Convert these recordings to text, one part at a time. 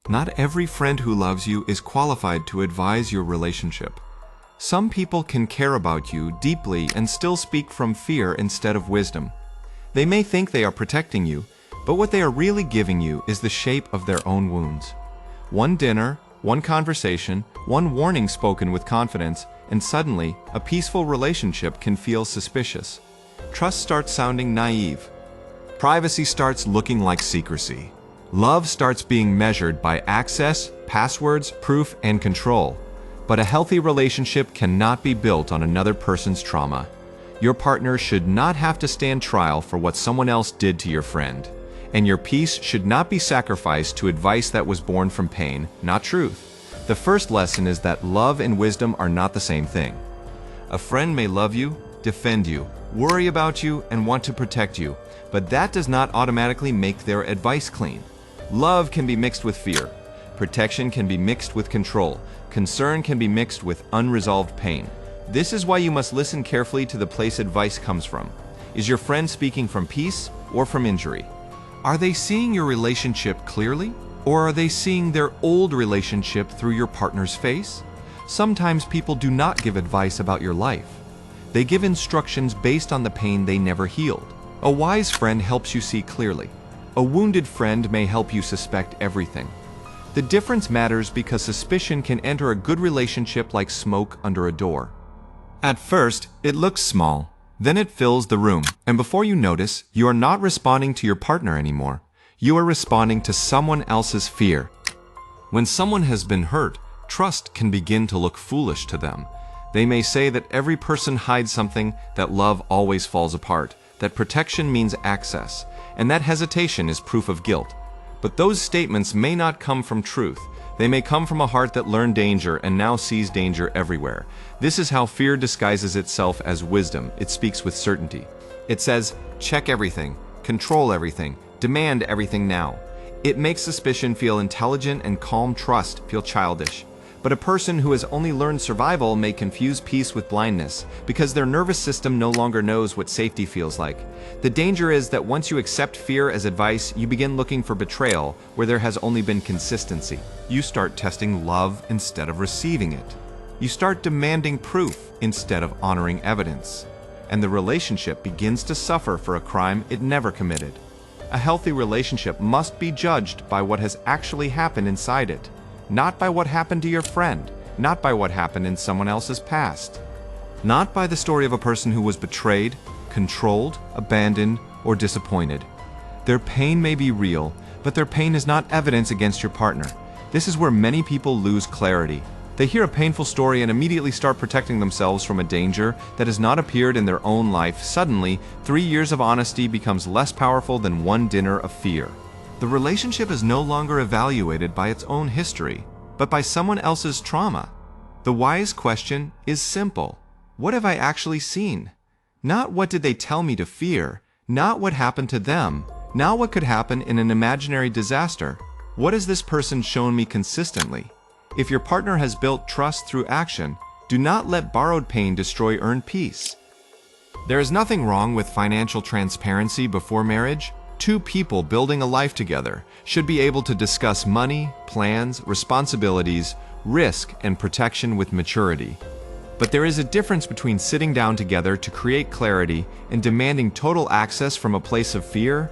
Not every friend who loves you is qualified to advise your relationship. Some people can care about you deeply and still speak from fear instead of wisdom. They may think they are protecting you, but what they are really giving you is the shape of their own wounds. One dinner, one conversation, one warning spoken with confidence, and suddenly, a peaceful relationship can feel suspicious. Trust starts sounding naive. Privacy starts looking like secrecy. Love starts being measured by access, passwords, proof, and control. But a healthy relationship cannot be built on another person's trauma. Your partner should not have to stand trial for what someone else did to your friend. And your peace should not be sacrificed to advice that was born from pain, not truth. The first lesson is that love and wisdom are not the same thing. A friend may love you, defend you, worry about you, and want to protect you, but that does not automatically make their advice clean. Love can be mixed with fear. Protection can be mixed with control. Concern can be mixed with unresolved pain. This is why you must listen carefully to the place advice comes from. Is your friend speaking from peace or from injury? Are they seeing your relationship clearly? Or are they seeing their old relationship through your partner's face? Sometimes people do not give advice about your life. They give instructions based on the pain they never healed. A wise friend helps you see clearly. A wounded friend may help you suspect everything. The difference matters because suspicion can enter a good relationship like smoke under a door. At first, it looks small. Then it fills the room, and before you notice, you are not responding to your partner anymore. You are responding to someone else's fear. When someone has been hurt, trust can begin to look foolish to them. They may say that every person hides something, that love always falls apart, that protection means access, and that hesitation is proof of guilt. But those statements may not come from truth. They may come from a heart that learned danger and now sees danger everywhere. This is how fear disguises itself as wisdom. It speaks with certainty. It says, check everything, control everything, demand everything now. It makes suspicion feel intelligent and calm trust feel childish. But a person who has only learned survival may confuse peace with blindness because their nervous system no longer knows what safety feels like. The danger is that once you accept fear as advice, you begin looking for betrayal where there has only been consistency. You start testing love instead of receiving it. You start demanding proof instead of honoring evidence. And the relationship begins to suffer for a crime it never committed. A healthy relationship must be judged by what has actually happened inside it. Not by what happened to your friend, not by what happened in someone else's past. Not by the story of a person who was betrayed, controlled, abandoned, or disappointed. Their pain may be real, but their pain is not evidence against your partner. This is where many people lose clarity. They hear a painful story and immediately start protecting themselves from a danger that has not appeared in their own life. Suddenly, 3 years of honesty becomes less powerful than one dinner of fear. The relationship is no longer evaluated by its own history, but by someone else's trauma. The wise question is simple. What have I actually seen? Not what did they tell me to fear, not what happened to them, not what could happen in an imaginary disaster. What has this person shown me consistently? If your partner has built trust through action, do not let borrowed pain destroy earned peace. There is nothing wrong with financial transparency before marriage. Two people building a life together should be able to discuss money, plans, responsibilities, risk, and protection with maturity. But there is a difference between sitting down together to create clarity and demanding total access from a place of fear.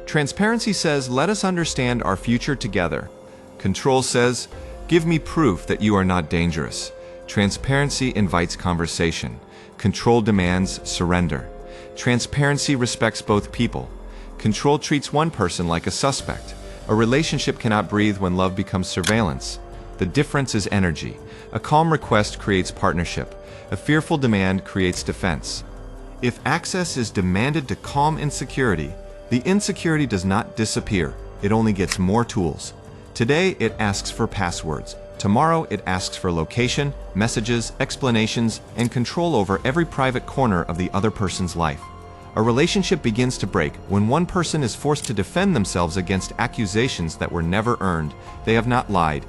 Transparency says, let us understand our future together. Control says, give me proof that you are not dangerous. Transparency invites conversation. Control demands surrender. Transparency respects both people. Control treats one person like a suspect. A relationship cannot breathe when love becomes surveillance. The difference is energy. A calm request creates partnership. A fearful demand creates defense. If access is demanded to calm insecurity, the insecurity does not disappear. It only gets more tools. Today, it asks for passwords. Tomorrow, it asks for location, messages, explanations, and control over every private corner of the other person's life. A relationship begins to break when one person is forced to defend themselves against accusations that were never earned. They have not lied.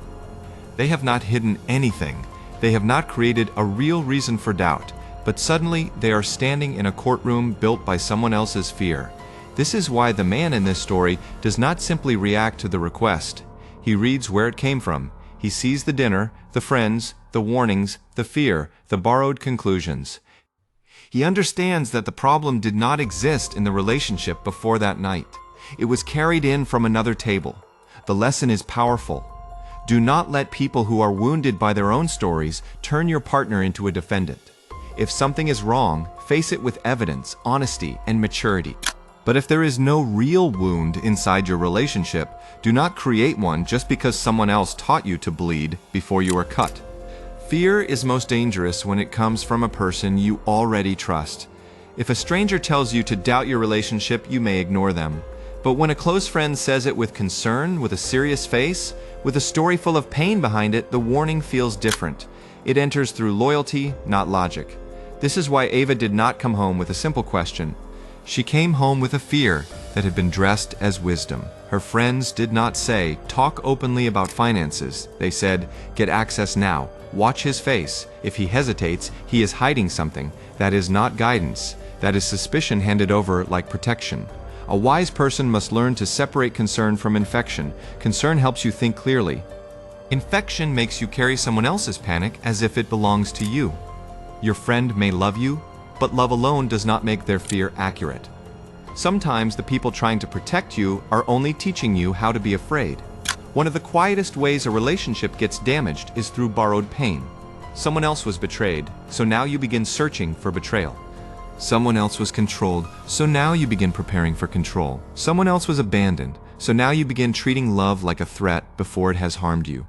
They have not hidden anything. They have not created a real reason for doubt. But suddenly, they are standing in a courtroom built by someone else's fear. This is why the man in this story does not simply react to the request. He reads where it came from. He sees the dinner, the friends, the warnings, the fear, the borrowed conclusions. He understands that the problem did not exist in the relationship before that night. It was carried in from another table. The lesson is powerful. Do not let people who are wounded by their own stories turn your partner into a defendant. If something is wrong, face it with evidence, honesty, and maturity. But if there is no real wound inside your relationship, do not create one just because someone else taught you to bleed before you are cut. Fear is most dangerous when it comes from a person you already trust. If a stranger tells you to doubt your relationship, you may ignore them. But when a close friend says it with concern, with a serious face, with a story full of pain behind it, the warning feels different. It enters through loyalty, not logic. This is why Ava did not come home with a simple question. She came home with a fear that had been dressed as wisdom. Her friends did not say, talk openly about finances. They said, get access now. Watch his face. If he hesitates, he is hiding something. That is not guidance. That is suspicion handed over like protection. A wise person must learn to separate concern from infection. Concern helps you think clearly. Infection makes you carry someone else's panic as if it belongs to you. Your friend may love you, but love alone does not make their fear accurate. Sometimes the people trying to protect you are only teaching you how to be afraid. One of the quietest ways a relationship gets damaged is through borrowed pain. Someone else was betrayed, so now you begin searching for betrayal. Someone else was controlled, so now you begin preparing for control. Someone else was abandoned, so now you begin treating love like a threat before it has harmed you.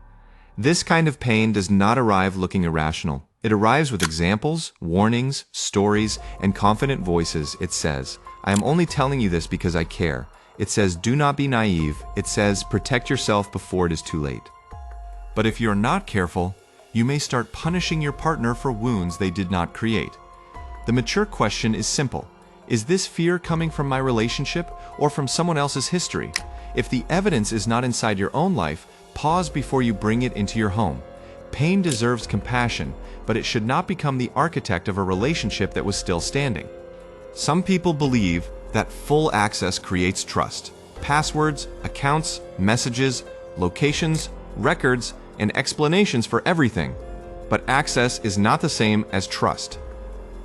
This kind of pain does not arrive looking irrational. It arrives with examples, warnings, stories, and confident voices. It says, I am only telling you this because I care. It says, do not be naive. It says, protect yourself before it is too late. But if you're not careful, you may start punishing your partner for wounds they did not create. The mature question is simple. Is this fear coming from my relationship or from someone else's history? If the evidence is not inside your own life, pause before you bring it into your home. Pain deserves compassion, but it should not become the architect of a relationship that was still standing. Some people believe that full access creates trust. Passwords, accounts, messages, locations, records, and explanations for everything. But access is not the same as trust.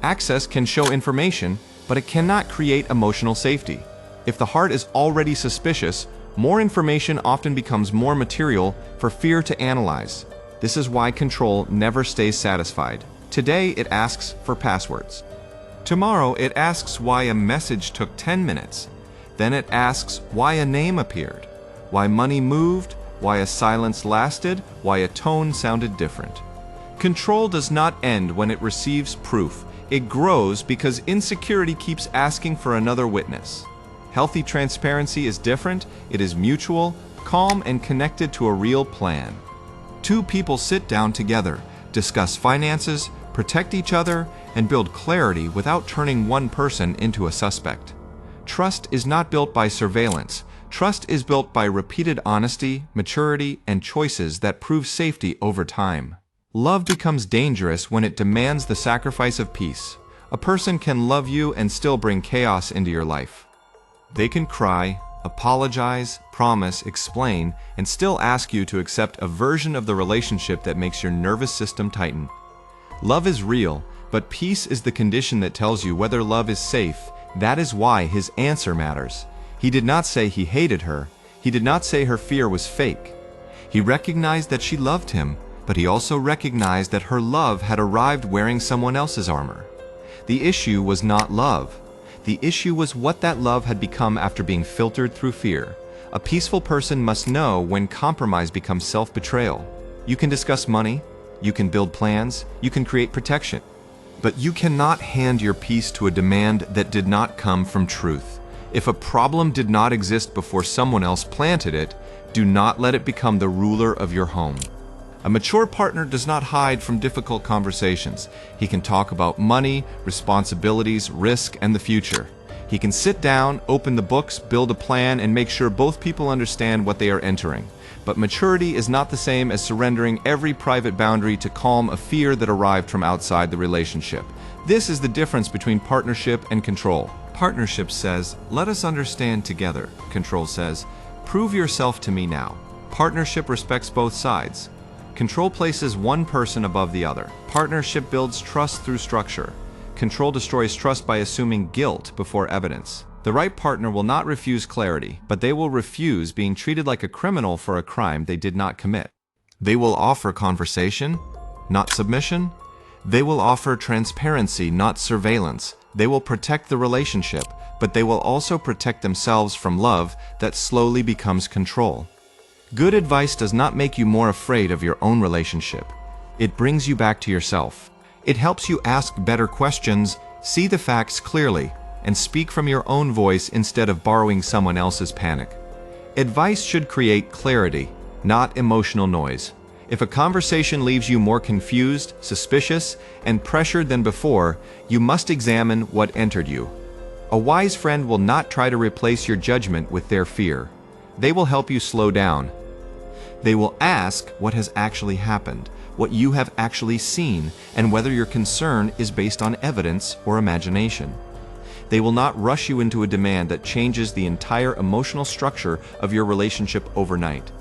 Access can show information, but it cannot create emotional safety. If the heart is already suspicious, more information often becomes more material for fear to analyze. This is why control never stays satisfied. Today it asks for passwords. Tomorrow it asks why a message took 10 minutes. Then it asks why a name appeared, why money moved, why a silence lasted, why a tone sounded different. Control does not end when it receives proof. It grows because insecurity keeps asking for another witness. Healthy transparency is different. It is mutual, calm, and connected to a real plan. Two people sit down together, discuss finances, protect each other, and build clarity without turning one person into a suspect. Trust is not built by surveillance. Trust is built by repeated honesty, maturity, and choices that prove safety over time. Love becomes dangerous when it demands the sacrifice of peace. A person can love you and still bring chaos into your life. They can cry, apologize, promise, explain, and still ask you to accept a version of the relationship that makes your nervous system tighten. Love is real, but peace is the condition that tells you whether love is safe. That is why his answer matters. He did not say he hated her. He did not say her fear was fake. He recognized that she loved him, but he also recognized that her love had arrived wearing someone else's armor. The issue was not love. The issue was what that love had become after being filtered through fear. A peaceful person must know when compromise becomes self-betrayal. You can discuss money, you can build plans, you can create protection. But you cannot hand your peace to a demand that did not come from truth. If a problem did not exist before someone else planted it, do not let it become the ruler of your home. A mature partner does not hide from difficult conversations. He can talk about money, responsibilities, risk, and the future. He can sit down, open the books, build a plan, and make sure both people understand what they are entering. But maturity is not the same as surrendering every private boundary to calm a fear that arrived from outside the relationship. This is the difference between partnership and control. Partnership says, let us understand together. Control says, prove yourself to me now. Partnership respects both sides. Control places one person above the other. Partnership builds trust through structure. Control destroys trust by assuming guilt before evidence. The right partner will not refuse clarity, but they will refuse being treated like a criminal for a crime they did not commit. They will offer conversation, not submission. They will offer transparency, not surveillance. They will protect the relationship, but they will also protect themselves from love that slowly becomes control. Good advice does not make you more afraid of your own relationship. It brings you back to yourself. It helps you ask better questions, see the facts clearly, and speak from your own voice instead of borrowing someone else's panic. Advice should create clarity, not emotional noise. If a conversation leaves you more confused, suspicious, and pressured than before, you must examine what entered you. A wise friend will not try to replace your judgment with their fear. They will help you slow down. They will ask what has actually happened, what you have actually seen, and whether your concern is based on evidence or imagination. They will not rush you into a demand that changes the entire emotional structure of your relationship overnight.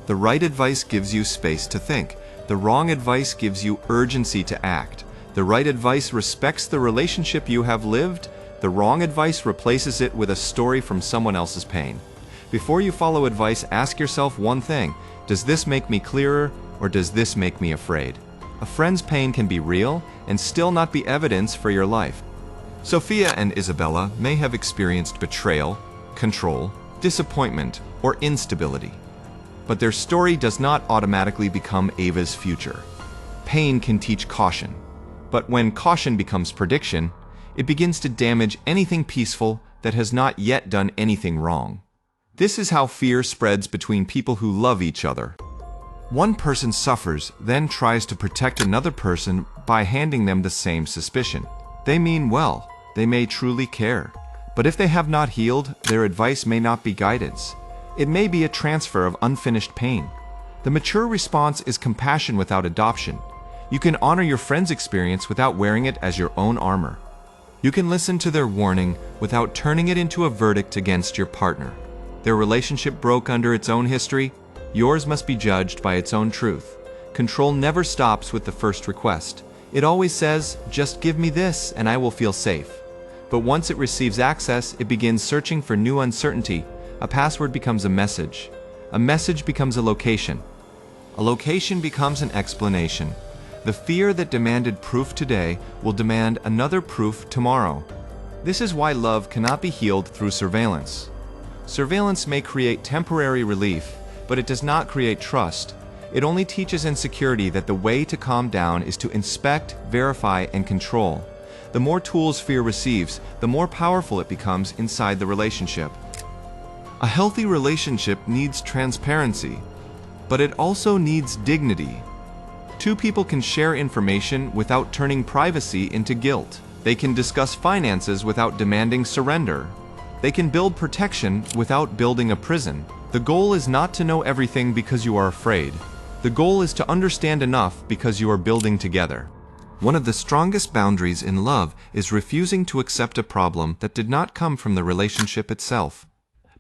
The right advice gives you space to think. The wrong advice gives you urgency to act. The right advice respects the relationship you have lived. The wrong advice replaces it with a story from someone else's pain. Before you follow advice, ask yourself one thing: does this make me clearer, or does this make me afraid? A friend's pain can be real and still not be evidence for your life. Sophia and Isabella may have experienced betrayal, control, disappointment, or instability. But their story does not automatically become Ava's future. Pain can teach caution, but when caution becomes prediction, it begins to damage anything peaceful that has not yet done anything wrong. This is how fear spreads between people who love each other. One person suffers, then tries to protect another person by handing them the same suspicion. They mean well, they may truly care, but if they have not healed, their advice may not be guidance. It may be a transfer of unfinished pain. The mature response is compassion without adoption. You can honor your friend's experience without wearing it as your own armor. You can listen to their warning without turning it into a verdict against your partner. Their relationship broke under its own history. Yours must be judged by its own truth. Control never stops with the first request. It always says, "Just give me this and I will feel safe." But once it receives access, it begins searching for new uncertainty. A password becomes a message. A message becomes a location. A location becomes an explanation. The fear that demanded proof today will demand another proof tomorrow. This is why love cannot be healed through surveillance. Surveillance may create temporary relief, but it does not create trust. It only teaches insecurity that the way to calm down is to inspect, verify, and control. The more tools fear receives, the more powerful it becomes inside the relationship. A healthy relationship needs transparency, but it also needs dignity. Two people can share information without turning privacy into guilt. They can discuss finances without demanding surrender. They can build protection without building a prison. The goal is not to know everything because you are afraid. The goal is to understand enough because you are building together. One of the strongest boundaries in love is refusing to accept a problem that did not come from the relationship itself.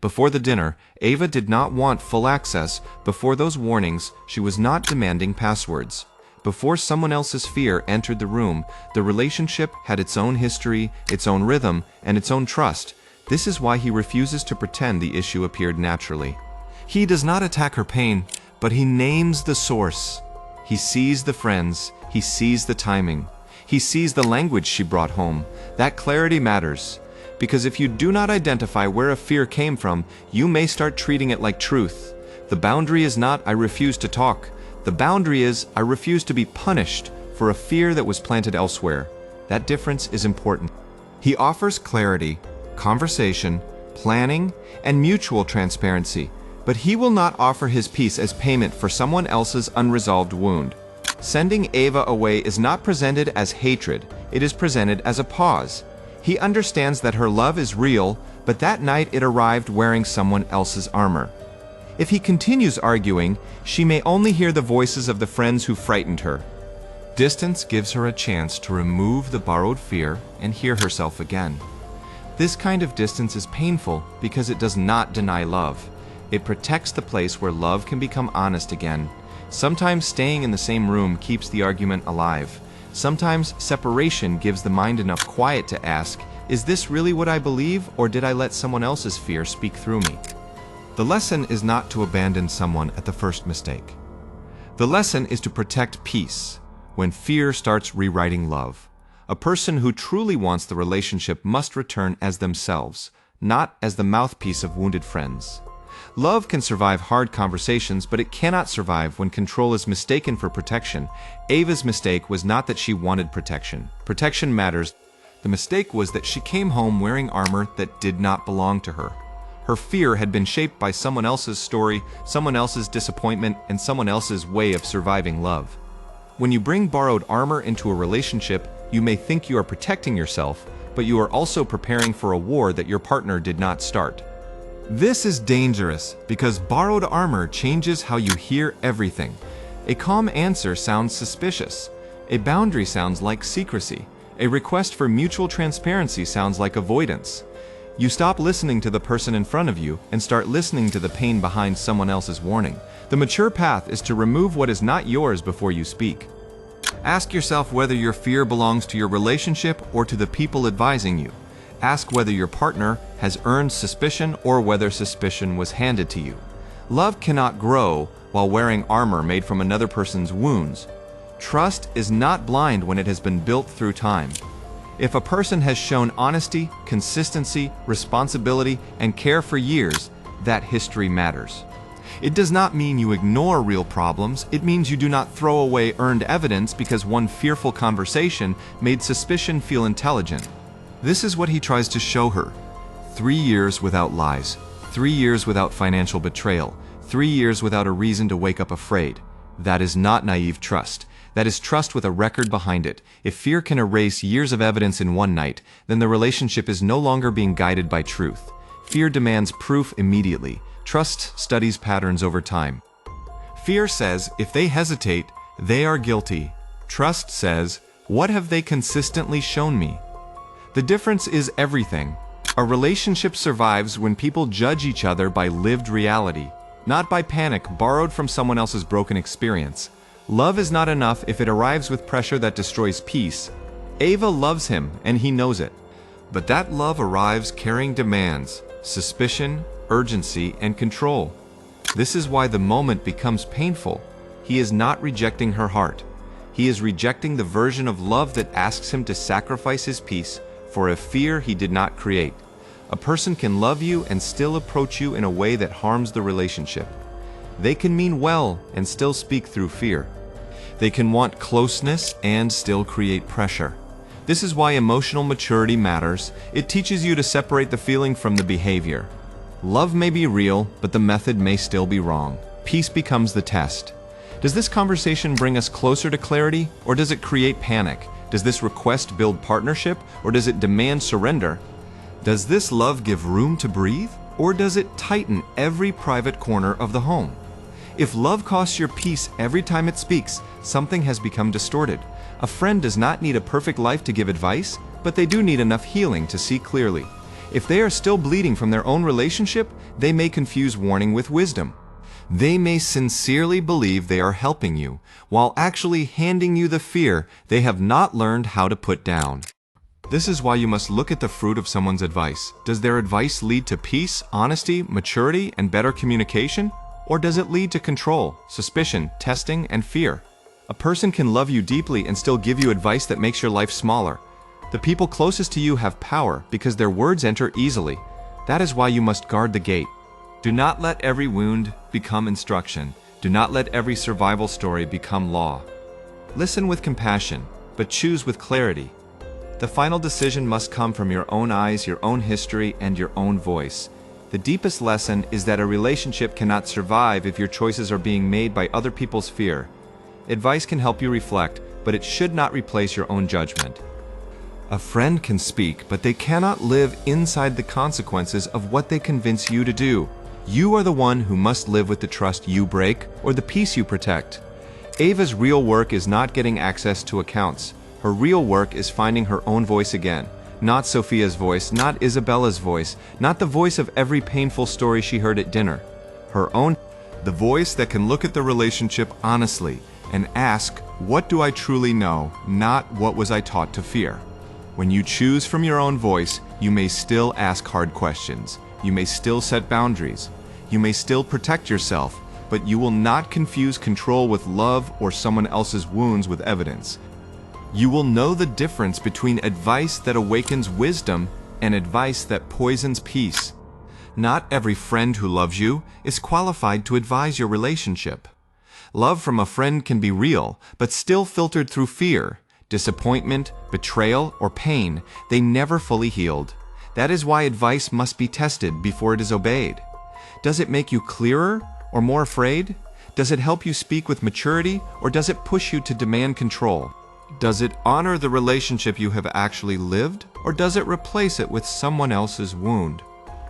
Before the dinner, Ava did not want full access. Before those warnings, she was not demanding passwords. Before someone else's fear entered the room, the relationship had its own history, its own rhythm, and its own trust. This is why he refuses to pretend the issue appeared naturally. He does not attack her pain, but he names the source. He sees the friends, he sees the timing, he sees the language she brought home. That clarity matters, because if you do not identify where a fear came from, you may start treating it like truth. The boundary is not, "I refuse to talk." The boundary is, "I refuse to be punished for a fear that was planted elsewhere." That difference is important. He offers clarity, conversation, planning, and mutual transparency, but he will not offer his peace as payment for someone else's unresolved wound. Sending Ava away is not presented as hatred, it is presented as a pause. He understands that her love is real, but that night it arrived wearing someone else's armor. If he continues arguing, she may only hear the voices of the friends who frightened her. Distance gives her a chance to remove the borrowed fear and hear herself again. This kind of distance is painful because it does not deny love. It protects the place where love can become honest again. Sometimes staying in the same room keeps the argument alive. Sometimes separation gives the mind enough quiet to ask, is this really what I believe, or did I let someone else's fear speak through me? The lesson is not to abandon someone at the first mistake. The lesson is to protect peace when fear starts rewriting love. A person who truly wants the relationship must return as themselves, not as the mouthpiece of wounded friends. Love can survive hard conversations, but it cannot survive when control is mistaken for protection. Ava's mistake was not that she wanted protection. Protection matters. The mistake was that she came home wearing armor that did not belong to her. Her fear had been shaped by someone else's story, someone else's disappointment, and someone else's way of surviving love. When you bring borrowed armor into a relationship, you may think you are protecting yourself, but you are also preparing for a war that your partner did not start. This is dangerous because borrowed armor changes how you hear everything. A calm answer sounds suspicious. A boundary sounds like secrecy. A request for mutual transparency sounds like avoidance. You stop listening to the person in front of you and start listening to the pain behind someone else's warning. The mature path is to remove what is not yours before you speak. Ask yourself whether your fear belongs to your relationship or to the people advising you. Ask whether your partner has earned suspicion or whether suspicion was handed to you. Love cannot grow while wearing armor made from another person's wounds. Trust is not blind when it has been built through time. If a person has shown honesty, consistency, responsibility, and care for years, that history matters. It does not mean you ignore real problems. It means you do not throw away earned evidence because one fearful conversation made suspicion feel intelligent. This is what he tries to show her. 3 years without lies. 3 years without financial betrayal. 3 years without a reason to wake up afraid. That is not naive trust. That is trust with a record behind it. If fear can erase years of evidence in one night, then the relationship is no longer being guided by truth. Fear demands proof immediately. Trust studies patterns over time. Fear says, if they hesitate, they are guilty. Trust says, what have they consistently shown me? The difference is everything. A relationship survives when people judge each other by lived reality, not by panic borrowed from someone else's broken experience. Love is not enough if it arrives with pressure that destroys peace. Ava loves him, and he knows it. But that love arrives carrying demands, suspicion, urgency, and control. This is why the moment becomes painful. He is not rejecting her heart. He is rejecting the version of love that asks him to sacrifice his peace for a fear he did not create. A person can love you and still approach you in a way that harms the relationship. They can mean well and still speak through fear. They can want closeness and still create pressure. This is why emotional maturity matters. It teaches you to separate the feeling from the behavior. Love may be real, but the method may still be wrong. Peace becomes the test. Does this conversation bring us closer to clarity, or does it create panic? Does this request build partnership, or does it demand surrender? Does this love give room to breathe, or does it tighten every private corner of the home? If love costs your peace every time it speaks, something has become distorted. A friend does not need a perfect life to give advice, but they do need enough healing to see clearly. If they are still bleeding from their own relationship, they may confuse warning with wisdom. They may sincerely believe they are helping you, while actually handing you the fear they have not learned how to put down. This is why you must look at the fruit of someone's advice. Does their advice lead to peace, honesty, maturity, and better communication? Or does it lead to control, suspicion, testing, and fear? A person can love you deeply and still give you advice that makes your life smaller. The people closest to you have power because their words enter easily. That is why you must guard the gate. Do not let every wound become instruction. Do not let every survival story become law. Listen with compassion, but choose with clarity. The final decision must come from your own eyes, your own history, and your own voice. The deepest lesson is that a relationship cannot survive if your choices are being made by other people's fear. Advice can help you reflect, but it should not replace your own judgment. A friend can speak, but they cannot live inside the consequences of what they convince you to do. You are the one who must live with the trust you break or the peace you protect. Ava's real work is not getting access to accounts. Her real work is finding her own voice again. Not Sophia's voice, not Isabella's voice, not the voice of every painful story she heard at dinner. her own, the voice that can look at the relationship honestly and ask, what do I truly know, not what was I taught to fear? When you choose from your own voice, you may still ask hard questions. You may still set boundaries. You may still protect yourself, but you will not confuse control with love or someone else's wounds with evidence. You will know the difference between advice that awakens wisdom and advice that poisons peace. Not every friend who loves you is qualified to advise your relationship. Love from a friend can be real, but still filtered through fear, disappointment, betrayal, or pain. They never fully healed. That is why advice must be tested before it is obeyed. Does it make you clearer or more afraid? Does it help you speak with maturity, or does it push you to demand control? Does it honor the relationship you have actually lived, or does it replace it with someone else's wound?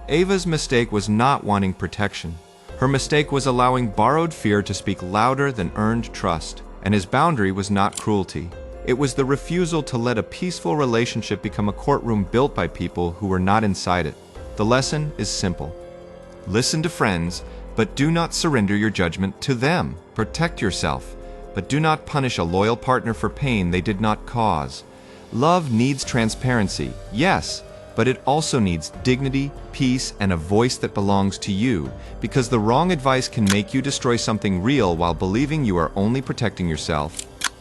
Ava's mistake was not wanting protection. Her mistake was allowing borrowed fear to speak louder than earned trust, and his boundary was not cruelty. It was the refusal to let a peaceful relationship become a courtroom built by people who were not inside it. The lesson is simple. Listen to friends, but do not surrender your judgment to them. Protect yourself, but do not punish a loyal partner for pain they did not cause. Love needs transparency, yes, but it also needs dignity, peace, and a voice that belongs to you, because the wrong advice can make you destroy something real while believing you are only protecting yourself.